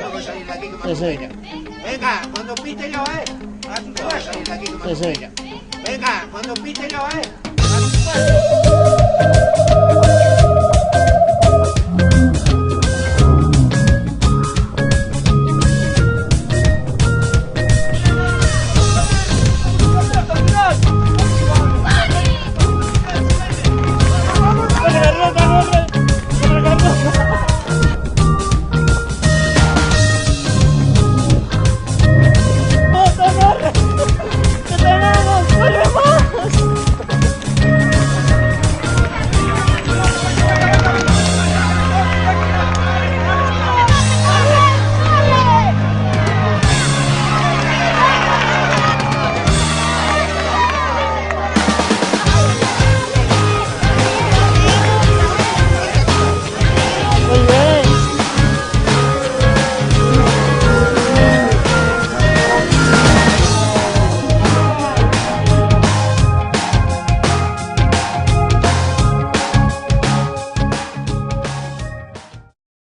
Vamos a salir de aquí como Sí, sí. Venga, cuando pite yo, a tu paso. Vamos a salir de aquí como Sí, sí. Venga, cuando pite yo, a tu paso.